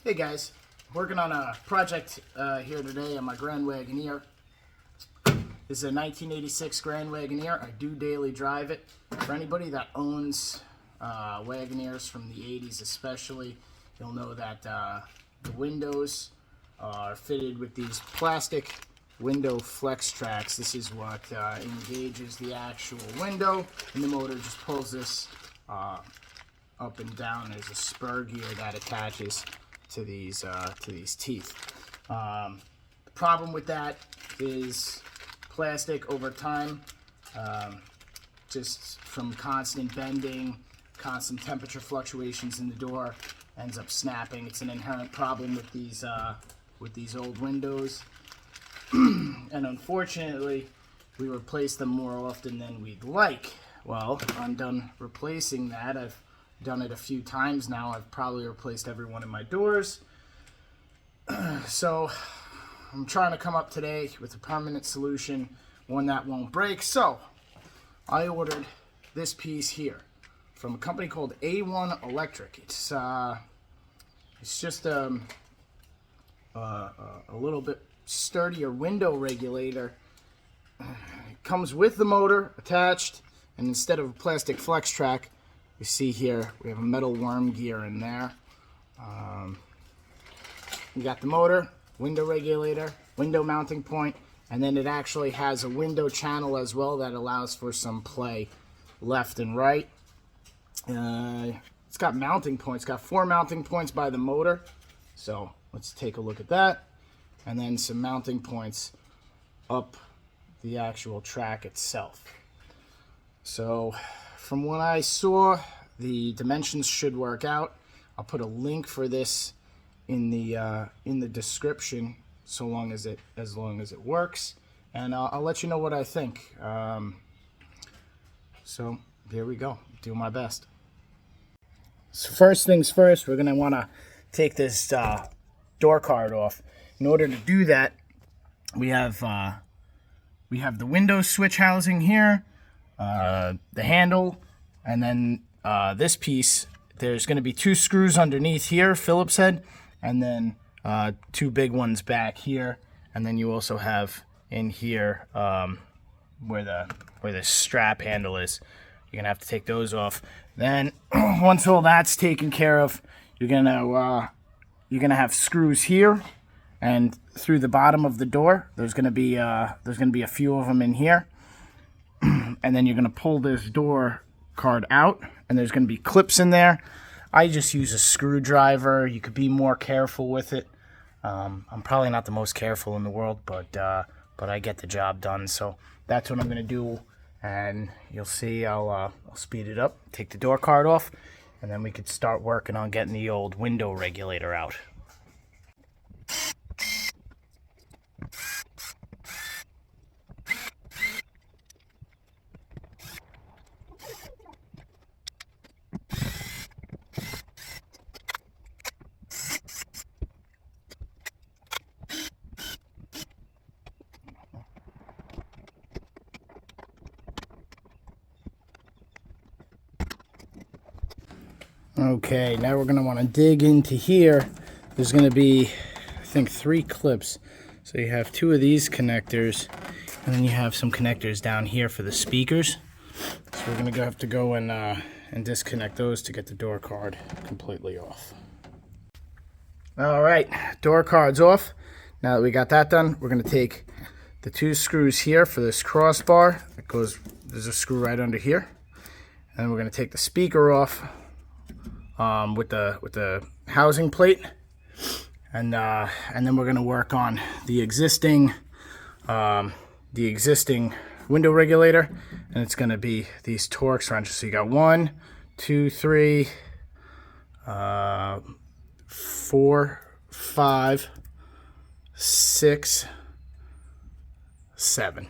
Hey guys, working on a project here today on my Grand Wagoneer. This is a 1986 Grand Wagoneer. I do daily drive it. For anybody that owns Wagoneers from the 80s especially, you'll know that the windows are fitted with these plastic window flex tracks. This is what engages the actual window, and the motor just pulls this up and down. There's a spur gear that attaches to these teeth. The problem with that is plastic over time, just from constant bending, constant temperature fluctuations in the door, ends up snapping. It's an inherent problem with these old windows, and unfortunately, we replace them more often than we'd like. Well, I'm done replacing that. I've done it a few times now. I've probably replaced every one of my doors. So I'm trying to come up today with a permanent solution, one that won't break. So I ordered this piece here from a company called A1 Electric. It's just a little bit sturdier window regulator. It comes with the motor attached, and instead of a plastic flex track, you see here we have a metal worm gear in there. We got the motor, window regulator, window mounting point, and then it actually has a window channel as well that allows for some play left and right. It's got mounting points. It's got 4 mounting points by the motor. So let's take a look at that. And then some mounting points up the actual track itself. So from what I saw, the dimensions should work out. I'll put a link for this in the description, so long as it works, and I'll let you know what I think. So here we go. Do my best. So first things first, we're gonna want to take this door card off. In order to do that, we have the window switch housing here, the handle, and then this piece. There's going to be 2 screws underneath here, Phillips head, and then 2 big ones back here, and then you also have in here where the strap handle is. You're gonna have to take those off. Then once all that's taken care of, you're gonna have screws here and through the bottom of the door. There's gonna be a few of them in here, and then you're gonna pull this door card out, and there's gonna be clips in there. I just use a screwdriver. You could be more careful with it. I'm probably not the most careful in the world, but I get the job done. So that's what I'm gonna do, and you'll see. I'll speed it up, take the door card off, and then we could start working on getting the old window regulator out. Okay, now we're going to want to dig into here. There's going to be, I think, 3 clips. So you have 2 of these connectors, and then you have some connectors down here for the speakers. So we're going to have to go and disconnect those to get the door card completely off. All right, door card's off. Now that we got that done, we're going to take the 2 screws here for this crossbar. There's a screw right under here. And we're going to take the speaker off with the housing plate, and then we're going to work on the existing window regulator, and it's going to be these Torx wrenches. So you got 1, 2, 3, 4, 5, 6, 7.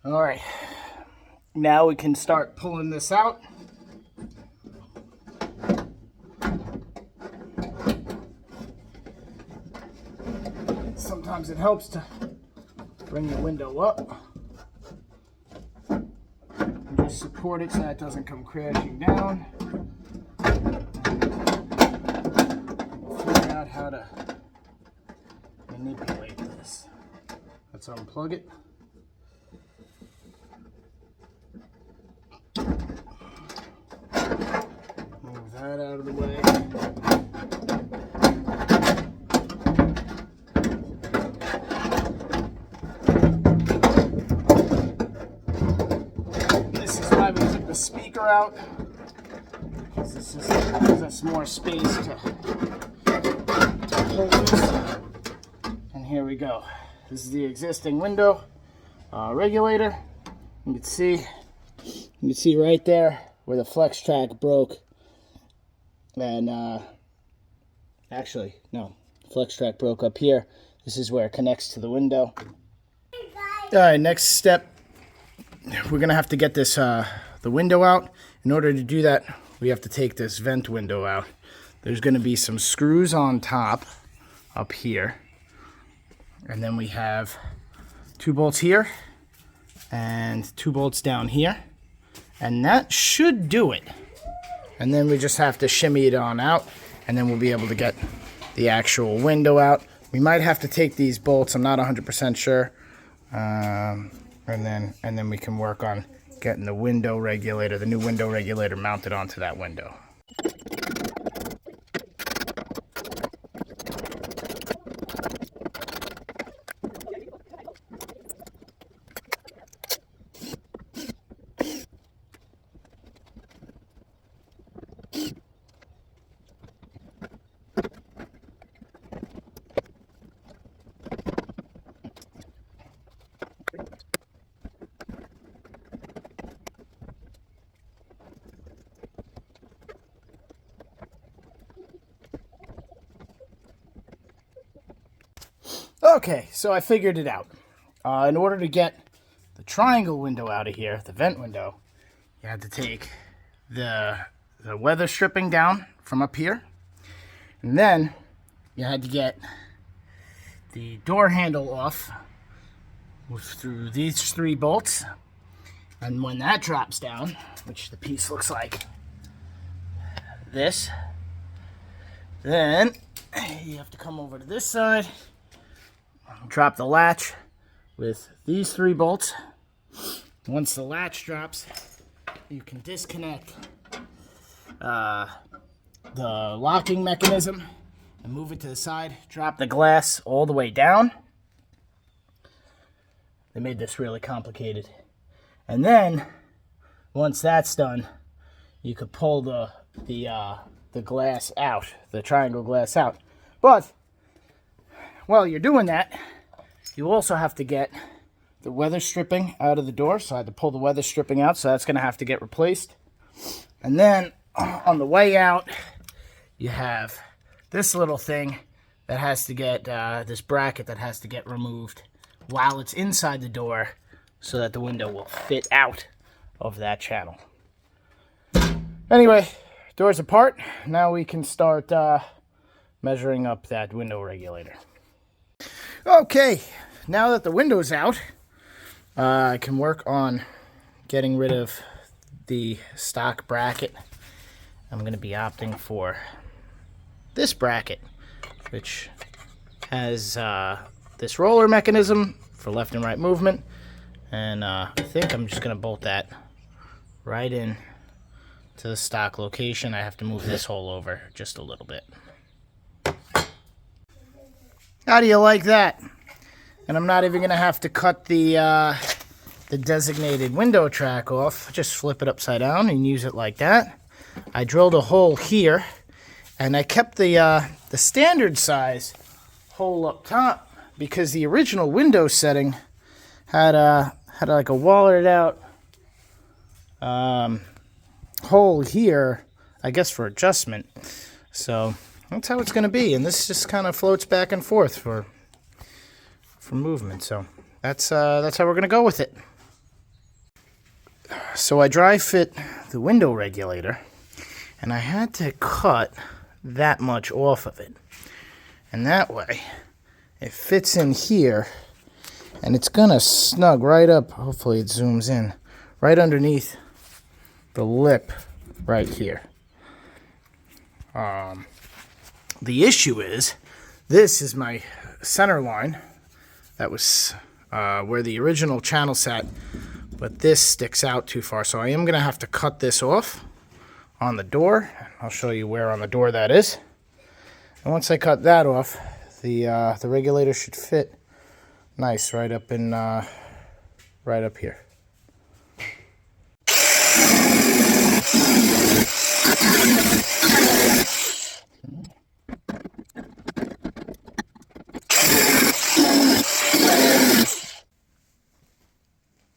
All right, now we can start pulling this out. sometimes it helps to bring the window up and just support it so that it doesn't come crashing down. We'll figure out how to manipulate this. Let's unplug it. Move that out of the way. This is why we took the speaker out, because this just gives us more space to hold this. And here we go. This is the existing window regulator. You can see right there where the flex track broke. And actually, no, flex track broke up here. This is where it connects to the window. All right, next step, we're gonna have to get this the window out. In order to do that, we have to take this vent window out. There's gonna be some screws on top up here. And then we have 2 bolts here and 2 bolts down here. And that should do it. And then we just have to shimmy it on out, and then we'll be able to get the actual window out. We might have to take these bolts, I'm not 100% sure. And then we can work on getting the window regulator, the new window regulator mounted onto that window. Okay, so I figured it out. In order to get the triangle window out of here, the vent window, you had to take the weather stripping down from up here. And then you had to get the door handle off through these 3 bolts. And when that drops down, which the piece looks like this, then you have to come over to this side, drop the latch with these 3 bolts. Once the latch drops, you can disconnect the locking mechanism and move it to the side. Drop the glass all the way down. They made this really complicated. And then, once that's done, you could pull the glass out, the triangle glass out. But while you're doing that, you also have to get the weather stripping out of the door. So I had to pull the weather stripping out, so that's going to have to get replaced. And then on the way out, you have this little thing that has to get, this bracket that has to get removed while it's inside the door so that the window will fit out of that channel. Anyway, doors apart. Now we can start measuring up that window regulator. Okay, now that the window's out, I can work on getting rid of the stock bracket. I'm going to be opting for this bracket, which has this roller mechanism for left and right movement. And I think I'm just going to bolt that right in to the stock location. I have to move this hole over just a little bit. How do you like that? And I'm not even going to have to cut the designated window track off. Just flip it upside down and use it like that. I drilled a hole here, and I kept the standard size hole up top because the original window setting had like a wallered out hole here, I guess for adjustment. So that's how it's going to be, and this just kind of floats back and forth for movement. So that's how we're going to go with it. So I dry fit the window regulator, and I had to cut that much off of it, and that way It fits in here, and it's gonna snug right up, hopefully it zooms in, right underneath the lip right here. The issue is, this is my center line. That was where the original channel sat, but this sticks out too far. So I am gonna have to cut this off on the door. I'll show you where on the door that is. And once I cut that off, the regulator should fit nice right up in right up here.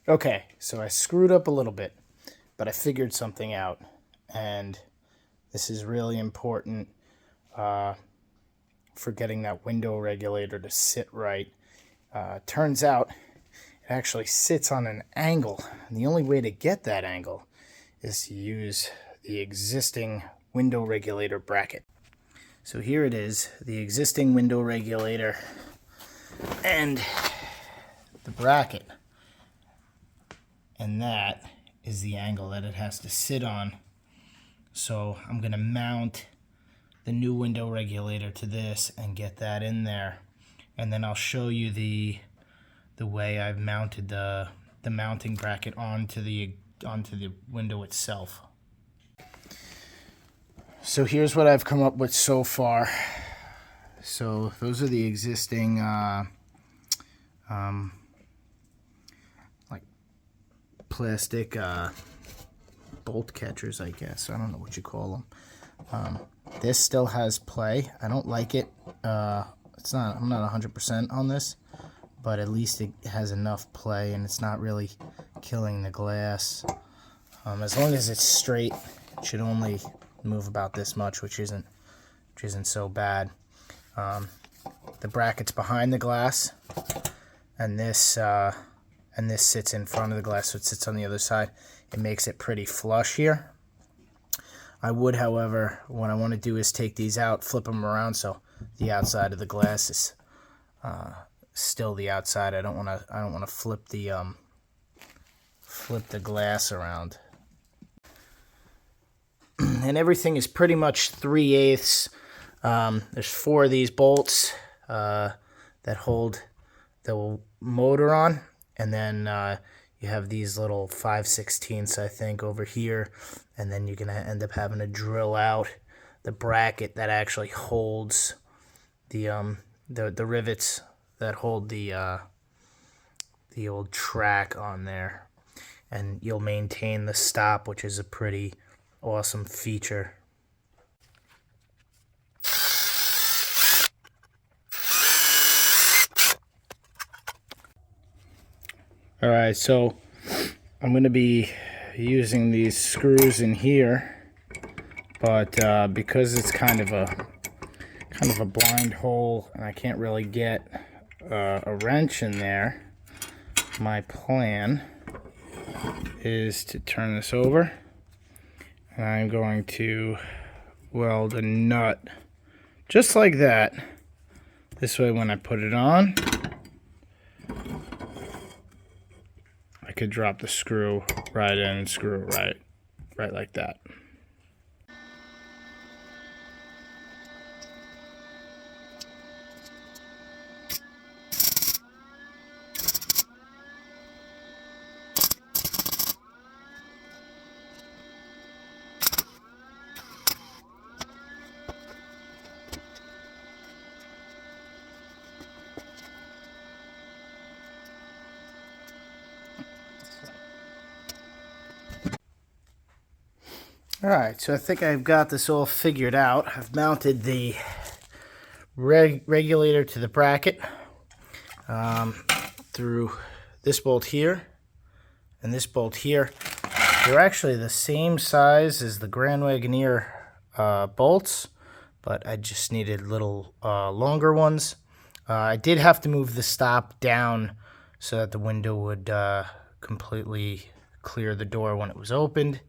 Okay, so I screwed up a little bit, but I figured something out, and this is really important for getting that window regulator to sit right. Turns out it actually sits on an angle, and the only way to get that angle is to use the existing window regulator bracket. So here it is, the existing window regulator and the bracket. And that is the angle that it has to sit on. So I'm going to mount the new window regulator to this and get that in there. And then I'll show you the way I've mounted the mounting bracket onto the window itself. So here's what I've come up with so far. So those are the existing plastic bolt catchers, I guess. I don't know what you call them. This still has play. I don't like it. It's not. I'm not 100% on this, but at least it has enough play, and it's not really killing the glass. As long as it's straight, it should only move about this much, which isn't so bad. The bracket's behind the glass, and this sits in front of the glass, so it sits on the other side. It makes it pretty flush here. I would, however, what I want to do is take these out, flip them around, so the outside of the glass is still the outside. I don't want to flip the glass around. And everything is pretty much 3/8. There's 4 of these bolts that hold the motor on, and then you have these little 5/16, I think, over here, and then you're gonna end up having to drill out the bracket that actually holds the rivets that hold the old track on there, and you'll maintain the stop, which is a pretty awesome feature. Alright, so I'm going to be using these screws in here, but because it's kind of a blind hole and I can't really get a wrench in there, my plan is to turn this over, and I'm going to weld a nut just like that. This way, when I put it on, I could drop the screw right in and screw it right like that. Alright, so I think I've got this all figured out. I've mounted the regulator to the bracket through this bolt here and this bolt here. They're actually the same size as the Grand Wagoneer bolts, but I just needed little longer ones. I did have to move the stop down so that the window would completely clear the door when it was opened.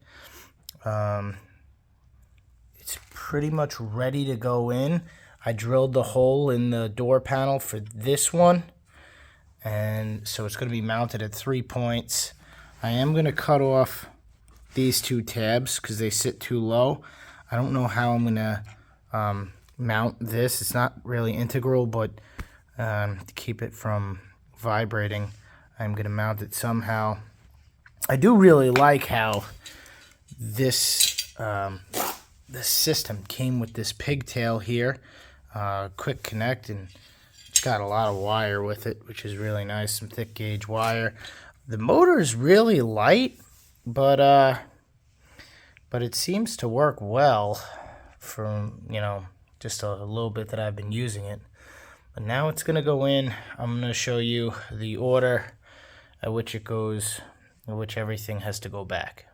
It's pretty much ready to go in. I drilled the hole in the door panel for this one, and so it's going to be mounted at 3 points. I am going to cut off these 2 tabs because they sit too low. I don't know how I'm going to mount this. It's not really integral, but to keep it from vibrating, I'm going to mount it somehow. I do really like how this this system came with this pigtail here, quick connect, and it's got a lot of wire with it, which is really nice, some thick gauge wire. The motor is really light, but it seems to work well for, you know, just a little bit that I've been using it. But now it's going to go in. I'm going to show you the order at which it goes, at which everything has to go back.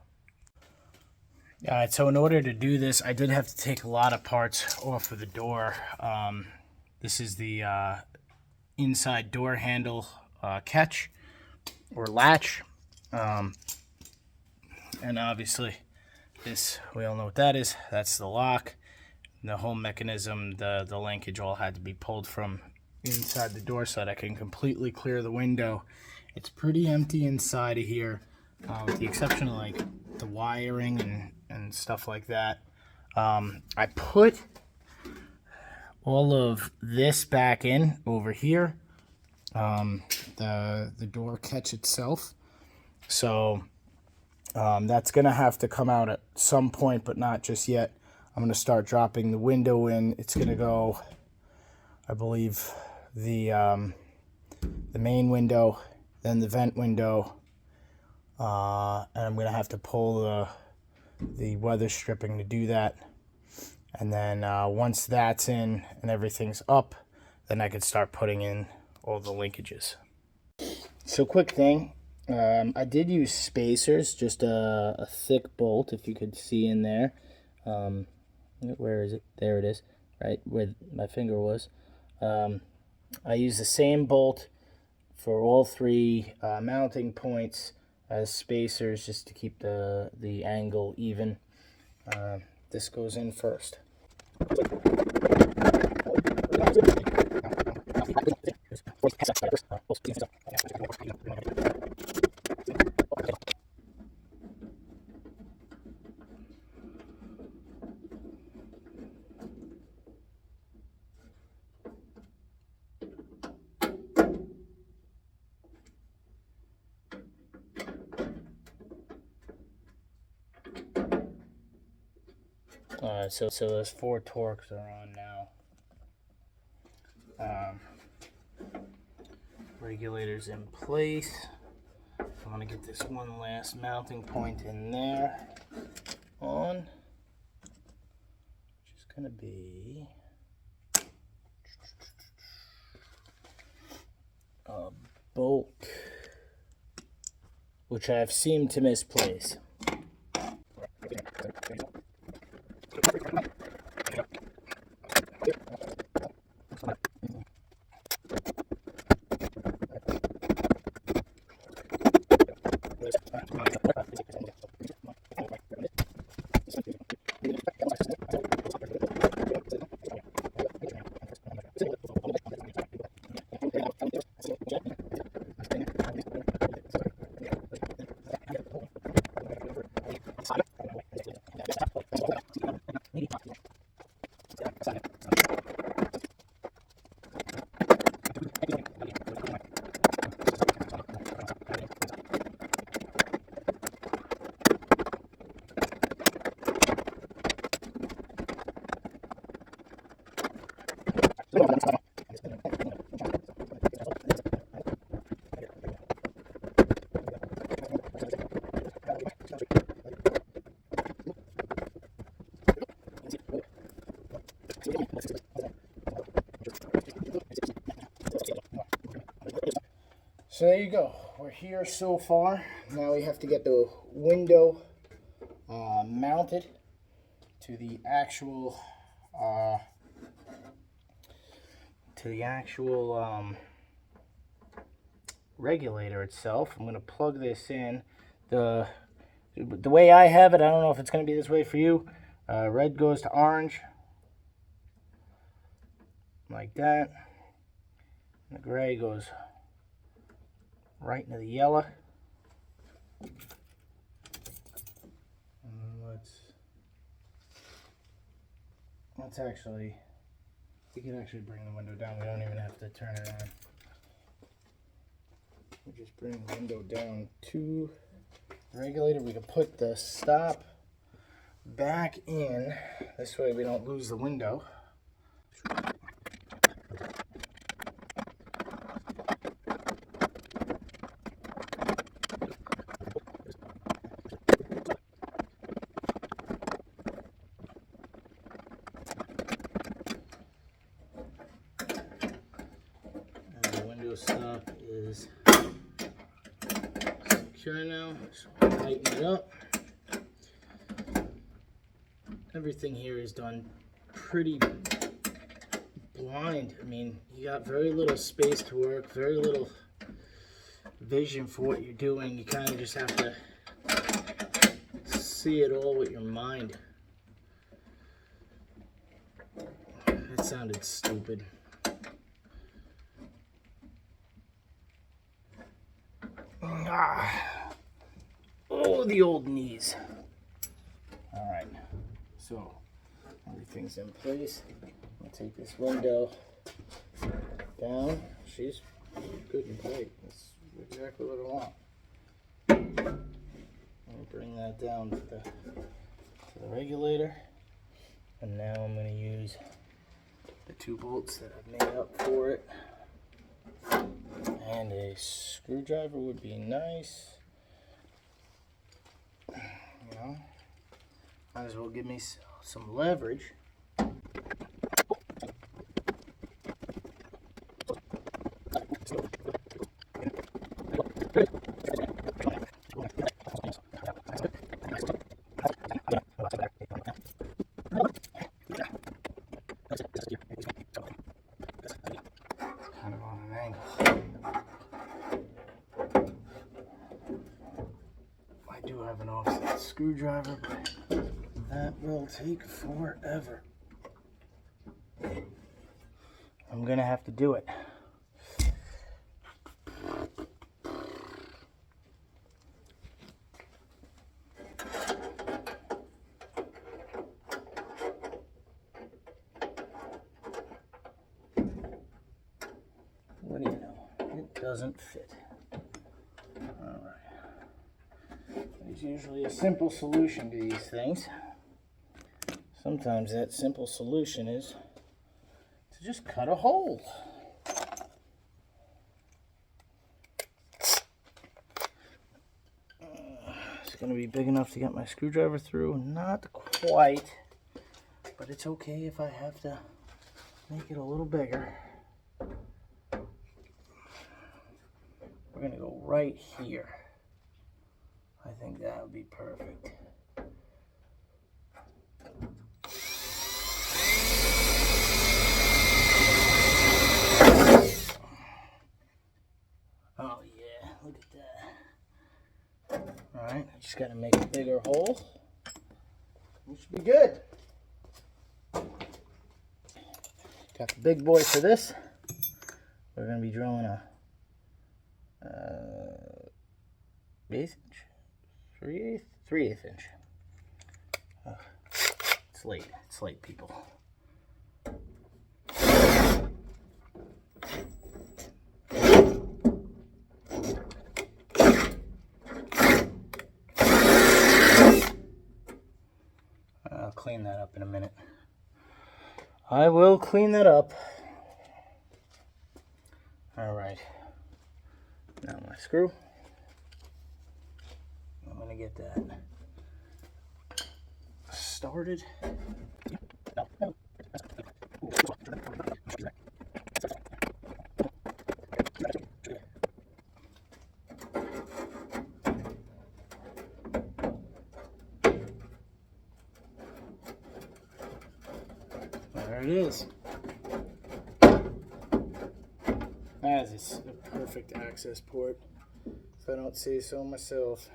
Alright, so in order to do this, I did have to take a lot of parts off of the door. This is the inside door handle catch or latch. And obviously this, we all know what that is. That's the lock. The whole mechanism, the linkage all had to be pulled from inside the door so that I can completely clear the window. It's pretty empty inside of here, with the exception of like the wiring and stuff like that. I put all of this back in over here, the door catch itself. So that's gonna have to come out at some point, but not just yet. I'm gonna start dropping the window in. It's gonna go, I believe, the main window, then the vent window, and I'm gonna have to pull the weather stripping to do that. And then once that's in and everything's up, then I could start putting in all the linkages. So quick thing, I did use spacers, just a thick bolt, if you could see in there. Where is it? There it is, right where my finger was. I used the same bolt for all 3 mounting points as spacers, just to keep the angle even. This goes in first. Alright, so those 4 torques are on now. Regulator's in place. I'm going to get this one last mounting point in there on, which is going to be a bolt, which I've seemed to misplace. So there you go. We're here so far. Now we have to get the window mounted to the actual regulator itself. I'm going to plug this in. The way I have it, I don't know if it's going to be this way for you. Red goes to orange. like that. The gray goes right into the yellow. And let's actually, we can actually bring the window down. We don't even have to turn it on. We just bring the window down to the regulator. We can put the stop back in. This way we don't lose the window. Stop is secure now, so tighten it up. Everything here is done pretty blind. I mean, you got very little space to work, very little vision for what you're doing. You kind of just have to see it all with your mind. That sounded stupid. Oh, the old knees. All right, so everything's in place. I'll take this window down. She's good and tight. That's exactly what I want. I'll bring that down to the regulator. And now I'm going to use the 2 bolts that I've made up for it. And a screwdriver would be nice. You know, might as well give me some leverage. Kind of on an angle. I do have an offset screwdriver, but that will take forever. I'm gonna have to do it. What do you know? It doesn't fit. All right. There's usually a simple solution to these things. Sometimes that simple solution is to just cut a hole. It's going to be big enough to get my screwdriver through. Not quite, but it's okay if I have to make it a little bigger. We're going to go right here. I think that would be perfect. Oh yeah, look at that. Alright, I just got to make a bigger hole. We should be good. Got the big boy for this. We're going to be drilling a 1/8 inch, 3/8 inch. It's late, people. I'll clean that up in a minute. I will clean that up. All right. Now my screw. I'm going to get that started. There it is. That is a perfect access port, if I don't say so myself.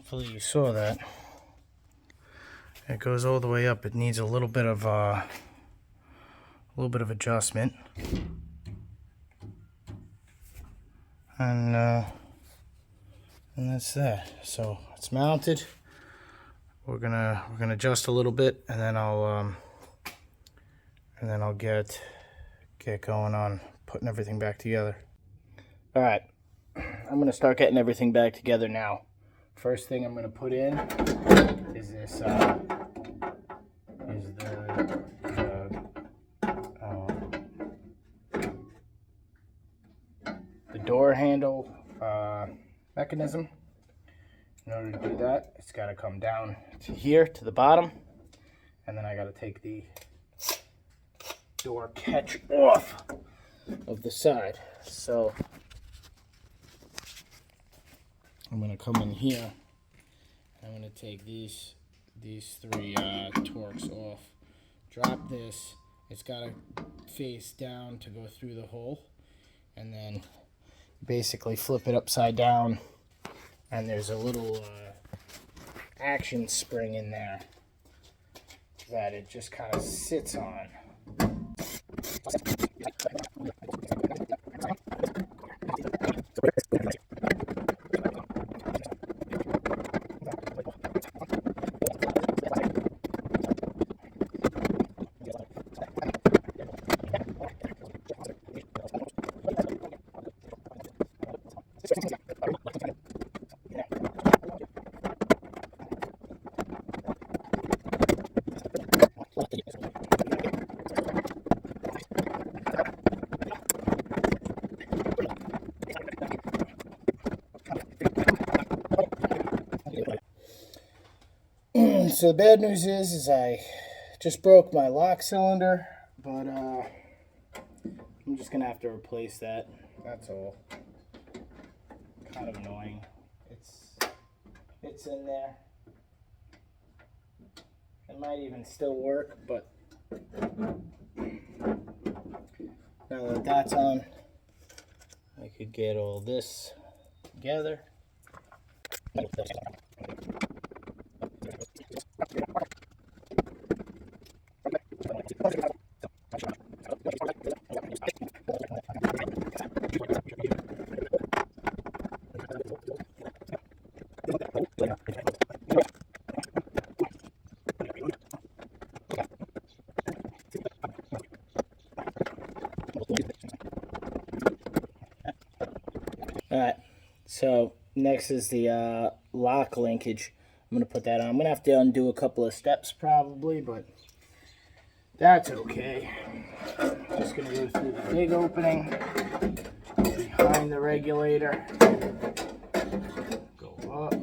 Hopefully you saw that. It goes all the way up. It needs a little bit of adjustment. And that's that. So it's mounted. We're gonna adjust a little bit, and then I'll get going on putting everything back together. All right, I'm gonna start getting everything back together now. First thing I'm gonna put in is this the door handle mechanism. In order to do that, it's got to come down to here, to the bottom, and then I got to take the door catch off of the side. So I'm going to come in here. I'm going to take these three Torx off. Drop this. It's got to face down to go through the hole, and then basically flip it upside down. And there's a little action spring in there that it just kind of sits on. So the bad news is I just broke my lock cylinder, but I'm just gonna have to replace that. That's all. Kind of annoying. It's in there. It might even still work, but now that that's on, I could get all this together. Alright, so next is the lock linkage. I'm going to put that on. I'm going to have to undo a couple of steps probably, but that's okay. Just going to go through the big opening behind the regulator. Go up.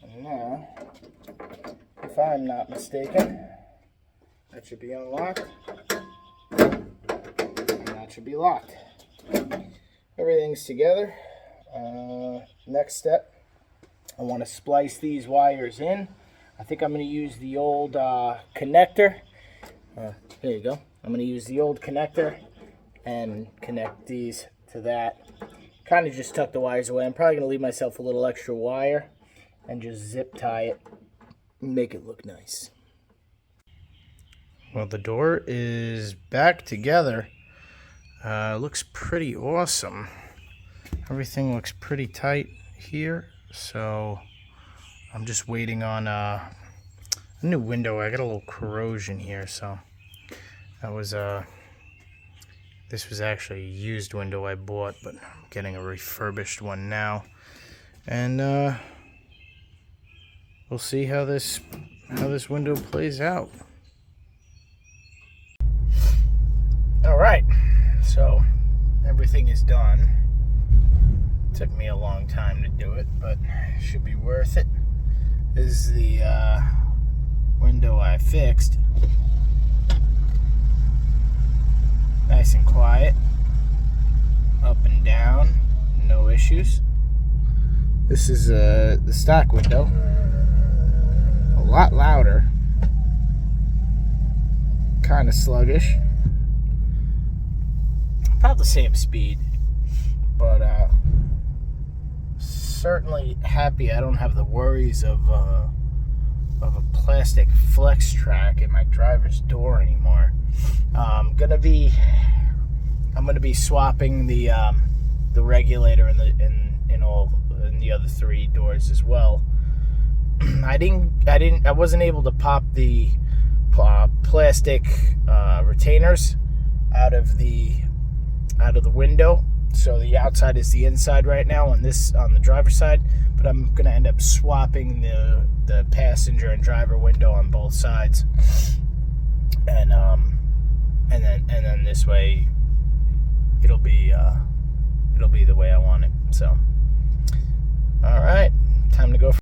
And now, if I'm not mistaken, that should be unlocked. And that should be locked. Everything's together. Next step, I want to splice these wires in. I think I'm going to use the old connector. There you go. I'm going to use the old connector and connect these to that. Kind of just tuck the wires away. I'm probably going to leave myself a little extra wire and just zip tie it and make it look nice. Well, the door is back together. Looks pretty awesome. Everything looks pretty tight here, so I'm just waiting on a new window. I got a little corrosion here, so that was this was actually a used window I bought, but I'm getting a refurbished one now, and we'll see how this window plays out. All right, so everything is done. Took me a long time to do it, but it should be worth it. This is the window I fixed. Nice and quiet. Up and down, no issues. This is the stock window. A lot louder. kind of sluggish. About the same speed, but certainly happy I don't have the worries of a plastic flex track in my driver's door anymore. I'm gonna be swapping the regulator in the other 3 doors as well. I wasn't able to pop the plastic retainers out of the window, so the outside is the inside right now on the driver's side, but I'm gonna end up swapping the passenger and driver window on both sides, and then this way it'll be the way I want it. So all right, time to go.